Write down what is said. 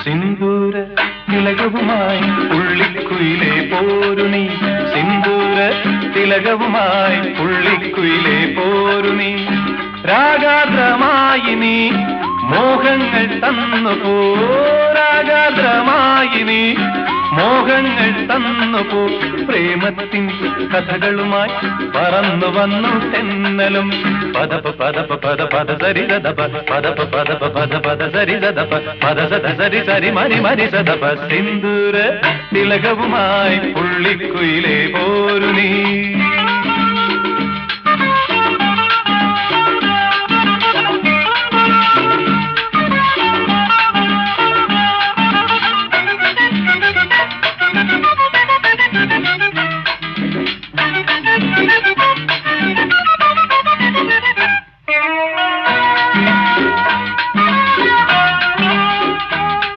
സിന്ദൂര തിലകവുമായി പുള്ളിക്കുയിലേ പോരു നീ സിന്ദൂര തിലകവുമായി പുള്ളിക്കുയിലേ പോരു നീ രാഗാദ്രമായി നീ മോഹങ്ങൾ തന്നു പോ രാഗാദ്രമായി നീ മോഹങ്ങൾ തന്നു പോ പ്രേമത്തിൻ കഥകളുമായി പറന്നു വന്നു തെന്നലും പദപ പദപ പദ പദ സരി സദപ പദപ പദപ പദ പദ സരി സദപ പദ സദ സരി സരി മരി മരി സദപ സിന്ദൂര തിലകവുമായി പുള്ളിക്കുയിലേ പോരു നീ